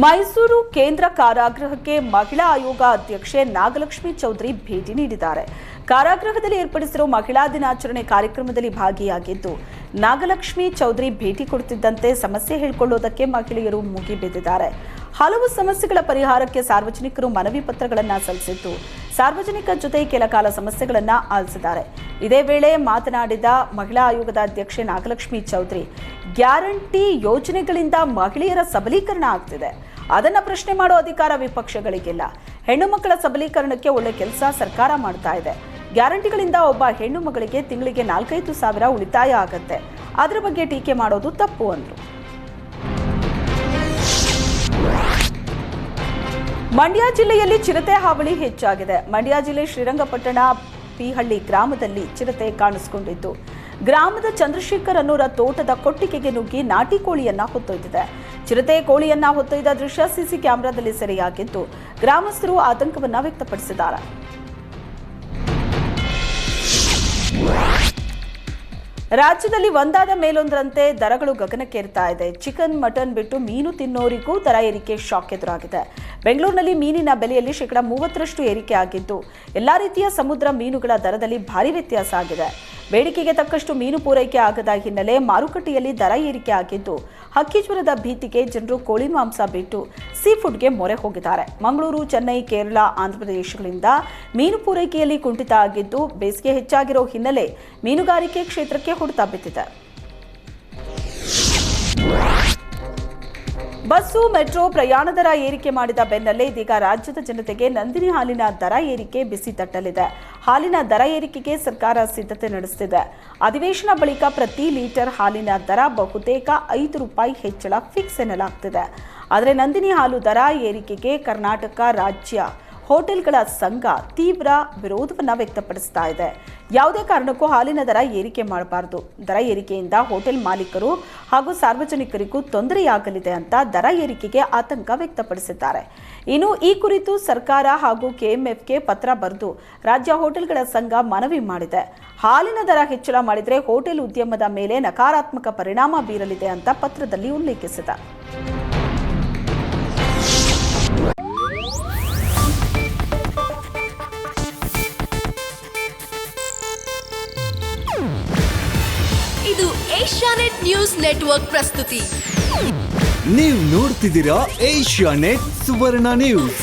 ಮೈಸೂರು ಕೇಂದ್ರ ಕಾರಾಗೃಹಕ್ಕೆ ಮಹಿಳಾ ಆಯೋಗ ಅಧ್ಯಕ್ಷೆ ನಾಗಲಕ್ಷ್ಮಿ ಚೌಧರಿ ಭೇಟಿ ನೀಡಿದ್ದಾರೆ. ಕಾರಾಗೃಹದಲ್ಲಿ ಏರ್ಪಡಿಸಿರುವ ಮಹಿಳಾ ದಿನಾಚರಣೆ ಕಾರ್ಯಕ್ರಮದಲ್ಲಿ ಭಾಗಿಯಾಗಿದ್ದು ನಾಗಲಕ್ಷ್ಮಿ ಚೌಧರಿ ಭೇಟಿ ಕೊಡುತ್ತಿದ್ದಂತೆ ಸಮಸ್ಯೆ ಹೇಳಿಕೊಳ್ಳುವುದಕ್ಕೆ ಮಹಿಳೆಯರು ಮುಗಿಬಿದ್ದಿದ್ದಾರೆ. ಹಲವು ಸಮಸ್ಯೆಗಳ ಪರಿಹಾರಕ್ಕೆ ಸಾರ್ವಜನಿಕರು ಮನವಿ ಪತ್ರಗಳನ್ನು ಸಲ್ಲಿಸಿದ್ದು ಸಾರ್ವಜನಿಕ ಜೊತೆ ಕೆಲ ಕಾಲ ಸಮಸ್ಯೆಗಳನ್ನು ಆಲಿಸಿದ್ದಾರೆ. ಇದೇ ವೇಳೆ ಮಾತನಾಡಿದ ಮಹಿಳಾ ಆಯೋಗದ ಅಧ್ಯಕ್ಷೆ ನಾಗಲಕ್ಷ್ಮಿ ಚೌಧರಿ, ಗ್ಯಾರಂಟಿ ಯೋಜನೆಗಳಿಂದ ಮಹಿಳೆಯರ ಸಬಲೀಕರಣ ಆಗ್ತಿದೆ. ಅದನ್ನ ಪ್ರಶ್ನೆ ಮಾಡೋ ಅಧಿಕಾರ ವಿಪಕ್ಷಗಳಿಗಿಲ್ಲ. ಹೆಣ್ಣು ಮಕ್ಕಳ ಸಬಲೀಕರಣಕ್ಕೆ ಒಳ್ಳೆ ಕೆಲಸ ಸರ್ಕಾರ ಮಾಡ್ತಾ ಇದೆ. ಗ್ಯಾರಂಟಿಗಳಿಂದ ಒಬ್ಬ ಹೆಣ್ಣು ಮಗಳಿಗೆ ತಿಂಗಳಿಗೆ 4-5 ಸಾವಿರ ಉಳಿತಾಯ ಆಗತ್ತೆ. ಅದರ ಬಗ್ಗೆ ಟೀಕೆ ಮಾಡೋದು ತಪ್ಪು ಅಂದ್ರು. ಮಂಡ್ಯ ಜಿಲ್ಲೆಯಲ್ಲಿ ಚಿರತೆ ಹಾವಳಿ ಹೆಚ್ಚಾಗಿದೆ. ಮಂಡ್ಯ ಜಿಲ್ಲೆ ಶ್ರೀರಂಗಪಟ್ಟಣ ಪಿಹಳ್ಳಿ ಗ್ರಾಮದಲ್ಲಿ ಚಿರತೆ ಕಾಣಿಸಿಕೊಂಡಿದ್ದು ಗ್ರಾಮದ ಚಂದ್ರಶೇಖರ್ ಅನ್ನೋರ ತೋಟದ ಕೊಟ್ಟಿಗೆಗೆ ನುಗ್ಗಿ ನಾಟಿ ಕೋಳಿಯನ್ನ ಹೊತ್ತೊಯ್ದಿದೆ. ಚಿರತೆ ಕೋಳಿಯನ್ನ ಹೊತ್ತೊಯ್ದ ದೃಶ್ಯ ಸಿಸಿ ಕ್ಯಾಮೆರಾದಲ್ಲಿ ಸೆರೆಯಾಗಿದ್ದು ಗ್ರಾಮಸ್ಥರು ಆತಂಕವನ್ನ ವ್ಯಕ್ತಪಡಿಸಿದ್ದಾರೆ. ರಾಜ್ಯದಲ್ಲಿ ಒಂದಾದ ಮೇಲೊಂದರಂತೆ ದರಗಳು ಗಗನಕ್ಕೇರ್ತಾ ಇದೆ. ಚಿಕನ್, ಮಟನ್ ಬಿಟ್ಟು ಮೀನು ತಿನ್ನೋರಿಗೂ ದರ ಏರಿಕೆ ಶಾಕ್ ಎದುರಾಗಿದೆ. ಬೆಂಗಳೂರಿನಲ್ಲಿ ಮೀನಿನ ಬೆಲೆಯಲ್ಲಿ 30% ಏರಿಕೆ ಆಗಿದ್ದು ಎಲ್ಲಾ ರೀತಿಯ ಸಮುದ್ರ ಮೀನುಗಳ ದರದಲ್ಲಿ ಭಾರಿ ವ್ಯತ್ಯಾಸ ಆಗಿದೆ. ಬೇಡಿಕೆಗೆ ತಕ್ಕಷ್ಟು ಮೀನು ಪೂರೈಕೆ ಆಗದ ಹಿನ್ನೆಲೆ ಮಾರುಕಟ್ಟೆಯಲ್ಲಿ ದರ ಏರಿಕೆ ಆಗಿದ್ದು ಹಕ್ಕಿ ಜ್ವರದ ಭೀತಿಗೆ ಜನರು ಕೋಳಿ ಮಾಂಸ ಬಿಟ್ಟು ಸೀ ಫುಡ್ಗೆ ಮೊರೆ ಹೋಗಿದ್ದಾರೆ. ಮಂಗಳೂರು, ಚೆನ್ನೈ, ಕೇರಳ, ಆಂಧ್ರಪ್ರದೇಶಗಳಿಂದ ಮೀನು ಪೂರೈಕೆಯಲ್ಲಿ ಕುಂಠಿತ ಆಗಿದ್ದು ಬೇಸಿಗೆ ಹೆಚ್ಚಾಗಿರೋ ಹಿನ್ನೆಲೆ ಮೀನುಗಾರಿಕೆ ಕ್ಷೇತ್ರಕ್ಕೆ ಹೊಡೆತ ಬಿದ್ದಿದೆ. ಬಸ್ಸು, ಮೆಟ್ರೋ ಪ್ರಯಾಣ ದರ ಏರಿಕೆ ಮಾಡಿದ ಬೆನ್ನಲ್ಲೇ ಇದೀಗ ರಾಜ್ಯದ ಜನತೆಗೆ ನಂದಿನಿ ಹಾಲಿನ ದರ ಏರಿಕೆ ಬಿಸಿ ತಟ್ಟಲಿದೆ. ಹಾಲಿನ ದರ ಏರಿಕೆಗೆ ಸರ್ಕಾರ ಸಿದ್ಧತೆ ನಡೆಸುತ್ತಿದೆ. ಅಧಿವೇಶನ ಬಳಿಕ ಪ್ರತಿ ಲೀಟರ್ ಹಾಲಿನ ದರ ಬಹುತೇಕ ₹5 ಹೆಚ್ಚಳ ಫಿಕ್ಸ್ ಎನ್ನಲಾಗ್ತಿದೆ. ಆದರೆ ನಂದಿನಿ ಹಾಲು ದರ ಏರಿಕೆಗೆ ಕರ್ನಾಟಕ ರಾಜ್ಯ ಹೋಟೆಲ್ಗಳ ಸಂಘ ತೀವ್ರ ವಿರೋಧವನ್ನು ವ್ಯಕ್ತಪಡಿಸ್ತಾ ಇದೆ. ಯಾವುದೇ ಕಾರಣಕ್ಕೂ ಹಾಲಿನ ದರ ಏರಿಕೆ ಮಾಡಬಾರದು. ದರ ಏರಿಕೆಯಿಂದ ಹೋಟೆಲ್ ಮಾಲೀಕರು ಹಾಗೂ ಸಾರ್ವಜನಿಕರಿಗೂ ತೊಂದರೆಯಾಗಲಿದೆ ಅಂತ ದರ ಏರಿಕೆಗೆ ಆತಂಕ ವ್ಯಕ್ತಪಡಿಸಿದ್ದಾರೆ. ಇನ್ನು ಈ ಕುರಿತು ಸರ್ಕಾರ ಹಾಗೂ ಕೆಎಂಎಫ್ಗೆ ಪತ್ರ ಬರೆದು ರಾಜ್ಯ ಹೋಟೆಲ್ಗಳ ಸಂಘ ಮನವಿ ಮಾಡಿದೆ. ಹಾಲಿನ ದರ ಹೆಚ್ಚಳ ಮಾಡಿದರೆ ಹೋಟೆಲ್ ಉದ್ಯಮದ ಮೇಲೆ ನಕಾರಾತ್ಮಕ ಪರಿಣಾಮ ಬೀರಲಿದೆ ಅಂತ ಪತ್ರದಲ್ಲಿ ಉಲ್ಲೇಖಿಸಿದೆ. ಇದು ಏಷ್ಯಾನೆಟ್ ನ್ಯೂಸ್ ನೆಟ್ವರ್ಕ್ ಪ್ರಸ್ತುತಿ. ನೀವು ನೋಡ್ತಿದ್ದೀರಾ ಏಷ್ಯಾನೆಟ್ ಸುವರ್ಣ ನ್ಯೂಸ್.